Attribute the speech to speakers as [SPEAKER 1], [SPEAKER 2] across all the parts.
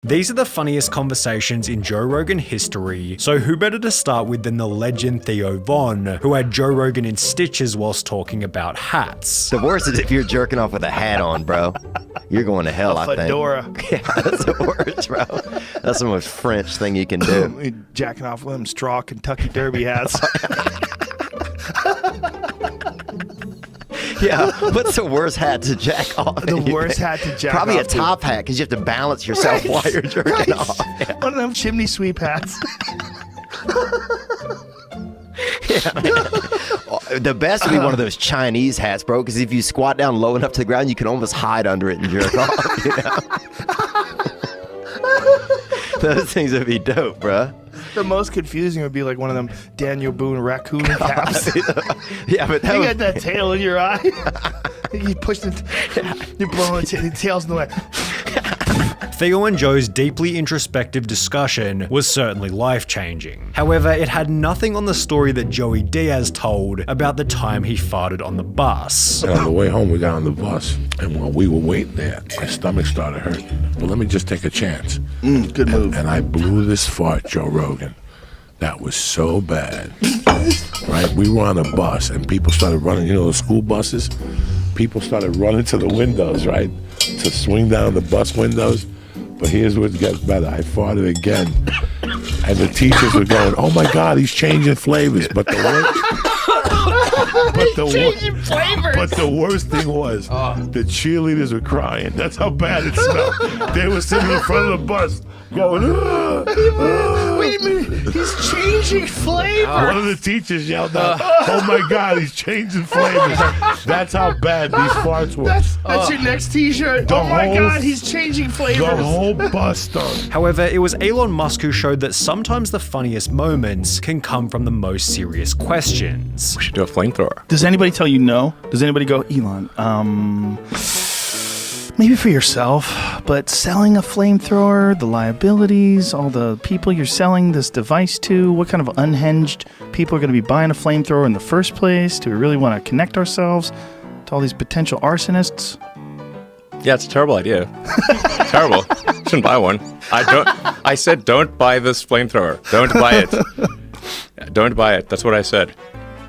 [SPEAKER 1] These are the funniest conversations in Joe Rogan history, so who better to start with than the legend Theo Von, who had Joe Rogan in stitches whilst talking about hats.
[SPEAKER 2] The worst is if you're jerking off with a hat on, bro. You're going to hell, I think.
[SPEAKER 3] Fedora.
[SPEAKER 2] Yeah, that's the worst, bro. That's the most French thing you can do.
[SPEAKER 3] Jacking off with them straw Kentucky Derby hats.
[SPEAKER 2] Yeah, what's the worst hat to jack off?
[SPEAKER 3] The worst hat to jack
[SPEAKER 2] Probably
[SPEAKER 3] off.
[SPEAKER 2] a top hat, because you have to balance yourself while you're jerking off. Yeah.
[SPEAKER 3] One of them chimney sweep hats.
[SPEAKER 2] The best would be one of those Chinese hats, bro, because if you squat down low enough to the ground, you can almost hide under it and jerk off, you know? Those things would be dope, bro.
[SPEAKER 3] The most confusing would be like one of them Daniel Boone raccoon caps.
[SPEAKER 2] Yeah, but that
[SPEAKER 3] You
[SPEAKER 2] would...
[SPEAKER 3] got that tail in your eye. You push you're blowing the tail's in the way.
[SPEAKER 1] Theo and Joe's deeply introspective discussion was certainly life-changing. However, it had nothing on the story that Joey Diaz told about the time he farted on the bus.
[SPEAKER 4] And on the way home, we got on the bus, and while we were waiting there, my stomach started hurting. But let me just take a chance.
[SPEAKER 3] Good move.
[SPEAKER 4] And I blew this fart, Joe Rogan. That was so bad. Right? We were on a bus, and people started running, you know, the school buses? People started running to the windows, right? To swing down the bus windows. But here's what gets better. I farted again. And the teachers were going, oh my God, he's changing flavors. But the worst thing was, the cheerleaders were crying. That's how bad it smelled. They were sitting in front of the bus going,
[SPEAKER 3] Wait a minute, he's changing flavor.
[SPEAKER 4] One of the teachers yelled out, oh my God, he's changing flavors. That's how bad these farts were.
[SPEAKER 3] That's your next t-shirt. Oh my God, he's changing flavors.
[SPEAKER 4] The whole bus stunk.
[SPEAKER 1] However, it was Elon Musk who showed that sometimes the funniest moments can come from the most serious questions.
[SPEAKER 5] We should do a flamethrower.
[SPEAKER 3] Does anybody tell you no? Does anybody go, Elon, maybe for yourself, but selling a flamethrower, the liabilities, all the people you're selling this device to, what kind of unhinged people are going to be buying a flamethrower in the first place? Do we really want to connect ourselves to all these potential arsonists?
[SPEAKER 5] Yeah, it's a terrible idea. Terrible. Shouldn't buy one. I said don't buy this flamethrower. Don't buy it. Don't buy it. That's what I said.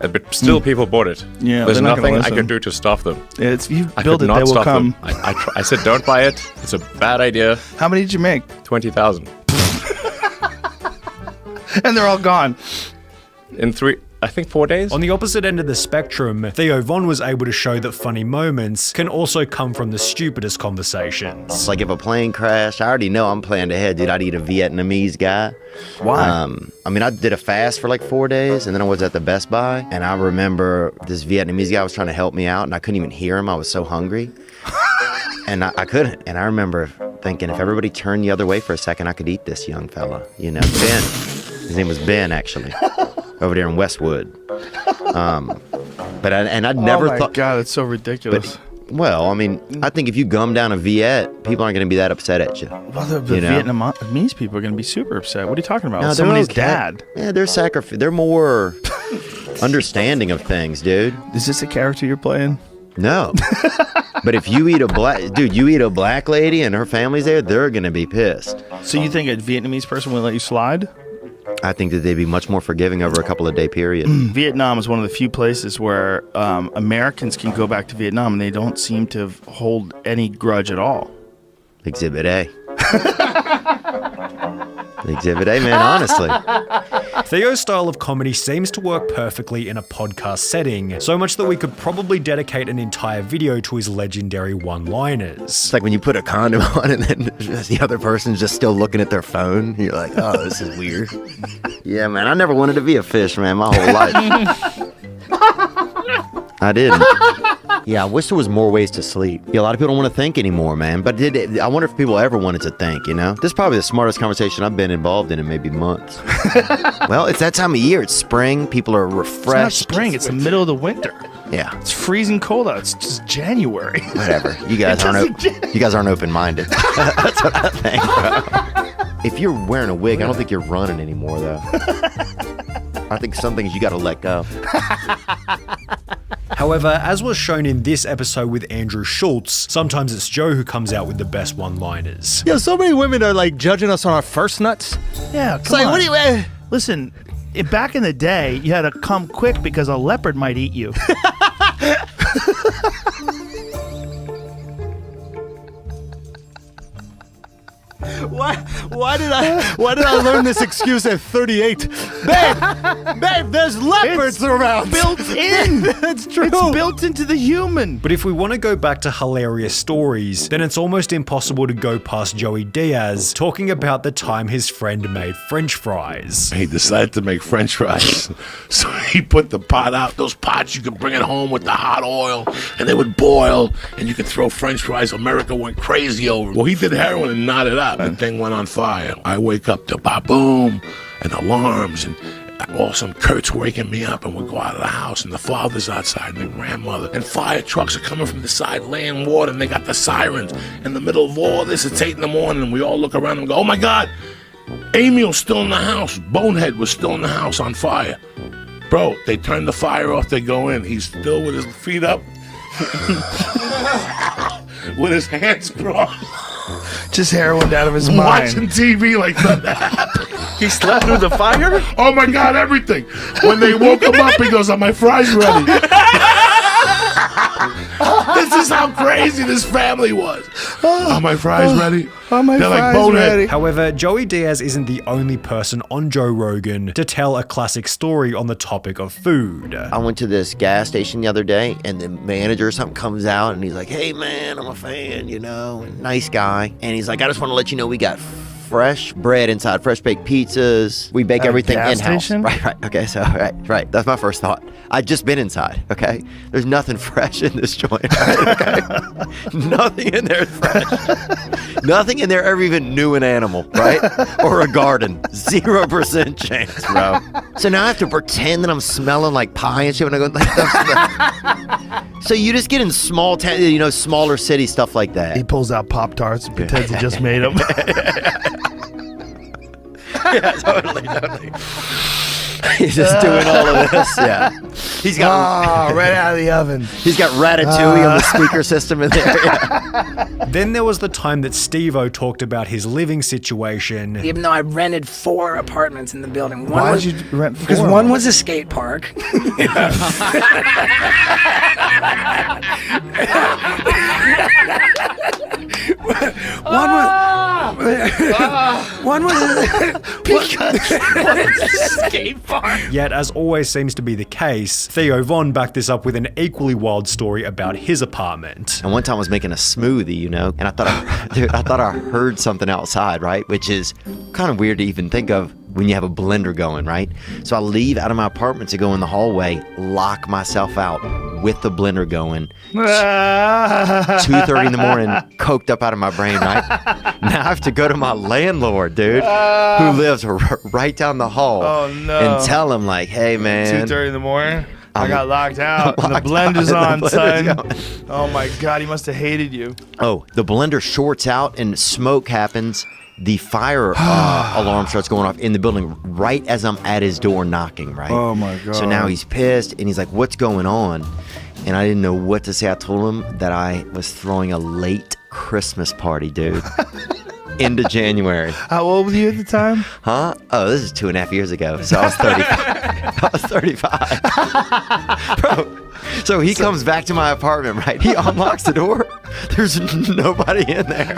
[SPEAKER 5] But still, people bought it.
[SPEAKER 3] Yeah,
[SPEAKER 5] there's
[SPEAKER 3] they're not gonna
[SPEAKER 5] nothing I
[SPEAKER 3] listen.
[SPEAKER 5] could do to stop them.
[SPEAKER 3] If you
[SPEAKER 5] I
[SPEAKER 3] build
[SPEAKER 5] could
[SPEAKER 3] it, they
[SPEAKER 5] not
[SPEAKER 3] will
[SPEAKER 5] stop
[SPEAKER 3] come.
[SPEAKER 5] them. I said don't buy it. It's a bad idea.
[SPEAKER 3] How many did you make?
[SPEAKER 5] 20,000
[SPEAKER 3] And they're all gone.
[SPEAKER 5] in 4 days.
[SPEAKER 1] On the opposite end of the spectrum, Theo Von was able to show that funny moments can also come from the stupidest conversations.
[SPEAKER 2] It's like if a plane crashed, I already know I'm planning ahead, dude. I'd eat a Vietnamese guy.
[SPEAKER 3] Why?
[SPEAKER 2] I mean, I did a fast for like 4 days, and then I was at the Best Buy, and I remember this Vietnamese guy was trying to help me out, and I couldn't even hear him. I was so hungry. And I couldn't. And I remember thinking, if everybody turned the other way for a second, I could eat this young fella. You know, Ben. His name was Ben, actually. Over there in Westwood. But I'd never thought...
[SPEAKER 3] Oh my God, it's so ridiculous.
[SPEAKER 2] Well, I mean, I think if you gum down a Viet, people aren't going to be that upset at you.
[SPEAKER 3] Well, the Vietnamese people are going to be super upset. What are you talking about?
[SPEAKER 2] No,
[SPEAKER 3] Somebody's
[SPEAKER 2] okay.
[SPEAKER 3] dad.
[SPEAKER 2] Yeah, they're more understanding of things, dude.
[SPEAKER 3] Is this a character you're playing?
[SPEAKER 2] No. But if you eat a black lady and her family's there, they're going to be pissed.
[SPEAKER 3] So you think a Vietnamese person will let you slide?
[SPEAKER 2] I think that they'd be much more forgiving over a couple of day period.
[SPEAKER 3] Vietnam is one of the few places where Americans can go back to Vietnam and they don't seem to hold any grudge at all.
[SPEAKER 2] Exhibit A. Exhibit A, man, honestly.
[SPEAKER 1] Theo's style of comedy seems to work perfectly in a podcast setting, so much that we could probably dedicate an entire video to his legendary one-liners.
[SPEAKER 2] It's like when you put a condom on and then the other person's just still looking at their phone. You're like, oh, this is weird. Yeah, man, I never wanted to be a fish, man, my whole life. I didn't. Yeah, I wish there was more ways to sleep. Yeah, a lot of people don't want to think anymore, man. But I wonder if people ever wanted to think, you know? This is probably the smartest conversation I've been involved in maybe months. Well, it's that time of year. It's spring. People are refreshed.
[SPEAKER 3] It's not spring. It's the middle of the winter.
[SPEAKER 2] Yeah.
[SPEAKER 3] It's freezing cold out. It's just January.
[SPEAKER 2] Whatever. You guys aren't open-minded. That's what I think, bro. If you're wearing a wig, I don't think you're running anymore, though. I think some things you got to let go.
[SPEAKER 1] However, as was shown in this episode with Andrew Schultz, sometimes it's Joe who comes out with the best one-liners.
[SPEAKER 6] Yeah, so many women are like judging us on our first nuts.
[SPEAKER 3] Yeah,
[SPEAKER 6] It's
[SPEAKER 3] come
[SPEAKER 6] like,
[SPEAKER 3] on.
[SPEAKER 6] what do you?
[SPEAKER 3] Listen, back in the day, you had to come quick because a leopard might eat you.
[SPEAKER 6] Why did I learn this excuse at 38? Babe, there's leopards
[SPEAKER 3] It's
[SPEAKER 6] around.
[SPEAKER 3] built in.
[SPEAKER 6] It's true.
[SPEAKER 3] It's built into the human.
[SPEAKER 1] But if we want to go back to hilarious stories, then it's almost impossible to go past Joey Diaz talking about the time his friend made French fries.
[SPEAKER 4] He decided to make French fries. So he put the pot out. Those pots, you could bring it home with the hot oil, and they would boil, and you could throw French fries. America went crazy over it. Well, he did heroin and knotted up. That thing went on fire. I wake up to ba-boom, and alarms, and all some Kurt's waking me up, and we go out of the house, and the father's outside, and the grandmother, and fire trucks are coming from the side laying water, and they got the sirens. In the middle of all this, it's 8 in the morning, and we all look around and go, oh my God, Emil's still in the house. Bonehead was still in the house on fire. Bro, they turn the fire off, they go in. He's still with his feet up, with his hands crossed,
[SPEAKER 3] Just heroin out of his
[SPEAKER 4] watching TV like nothing happened.
[SPEAKER 6] He slept through the fire?
[SPEAKER 4] Oh my God, everything. When they woke him up, he goes, are my fries ready? This is how crazy this family was. Are my fries ready?
[SPEAKER 3] Are my
[SPEAKER 4] They're like
[SPEAKER 3] fries
[SPEAKER 4] Bonehead.
[SPEAKER 3] ready?
[SPEAKER 1] However, Joey Diaz isn't the only person on Joe Rogan to tell a classic story on the topic of food.
[SPEAKER 2] I went to this gas station the other day, and the manager or something comes out, and he's like, hey, man, I'm a fan, you know, nice guy. And he's like, I just want to let you know we got fresh bread inside, fresh baked pizzas. We bake
[SPEAKER 3] At a
[SPEAKER 2] everything
[SPEAKER 3] gas
[SPEAKER 2] in-house.
[SPEAKER 3] station?
[SPEAKER 2] Right. Okay, so, right. That's my first thought. I'd just been inside, okay? There's nothing fresh in this joint, right? Okay? Nothing in there is fresh. Nothing in there ever even knew an animal, right? Or a garden. 0% chance, bro. So now I have to pretend that I'm smelling like pie and shit when I go, like, that's so you just get in small town, you know, smaller city stuff like that.
[SPEAKER 3] He pulls out Pop-Tarts and pretends he just made them.
[SPEAKER 2] Yeah, totally. He's just doing all of this. Yeah, he's got
[SPEAKER 3] right out of the oven.
[SPEAKER 2] he's got Ratatouille on the speaker system in there. Yeah.
[SPEAKER 1] Then there was the time that Steve-O talked about his living situation.
[SPEAKER 7] Even though I rented 4 apartments in the building. One
[SPEAKER 3] Why
[SPEAKER 7] was,
[SPEAKER 3] did you rent 4?
[SPEAKER 7] Because one was a skate park. One was skate park.
[SPEAKER 1] Yet, as always seems to be the case, Theo Von backed this up with an equally wild story about his apartment.
[SPEAKER 2] And one time I was making a smoothie, you know, and I thought I heard something outside, right? Which is kind of weird to even think of when you have a blender going, right? So I leave out of my apartment to go in the hallway, lock myself out with the blender going. 2:30 in the morning, coked up out of my brain, right? Now I have to go to my landlord, dude, who lives right down the hall.
[SPEAKER 3] Oh, no.
[SPEAKER 2] And tell him like, hey, man.
[SPEAKER 3] 2:30 in the morning. I got locked out.
[SPEAKER 2] I'm
[SPEAKER 3] And the
[SPEAKER 2] locked
[SPEAKER 3] blender's
[SPEAKER 2] out,
[SPEAKER 3] on,
[SPEAKER 2] and the blender's
[SPEAKER 3] son.
[SPEAKER 2] going.
[SPEAKER 3] Oh my God, he must have hated you.
[SPEAKER 2] Oh, the blender shorts out and smoke happens. The fire alarm starts going off in the building right as I'm at his door knocking, right?
[SPEAKER 3] Oh, my God.
[SPEAKER 2] So now he's pissed and he's like, what's going on? And I didn't know what to say. I told him that I was throwing a late Christmas party, dude. Into January.
[SPEAKER 3] How old were you at the time?
[SPEAKER 2] Huh? Oh, this is 2.5 years ago. So I was 30. I was 35. Bro. So he comes back to my apartment, right? He unlocks the door. There's nobody in there.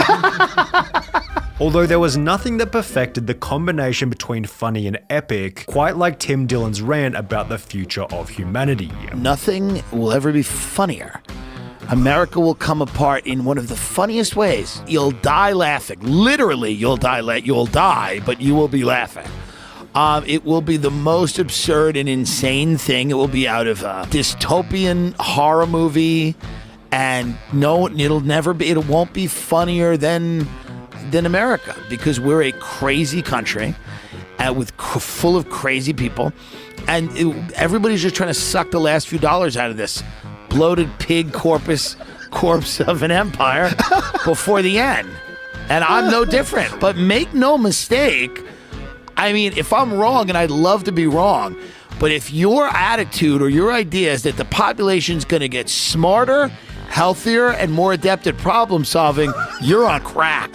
[SPEAKER 1] Although there was nothing that perfected the combination between funny and epic, quite like Tim Dillon's rant about the future of humanity.
[SPEAKER 8] Nothing will ever be funnier. America will come apart in one of the funniest ways. You'll die laughing. Literally, you'll die, but you will be laughing. It will be the most absurd and insane thing. It will be out of a dystopian horror movie, and no, it won't be funnier than America, because we're a crazy country full of crazy people, and everybody's just trying to suck the last few dollars out of this bloated pig corpse of an empire before the end. And I'm no different. But make no mistake, I mean, if I'm wrong, and I'd love to be wrong, But if your attitude or your idea is that the population's going to get smarter, healthier, and more adept at problem solving, you're on crack.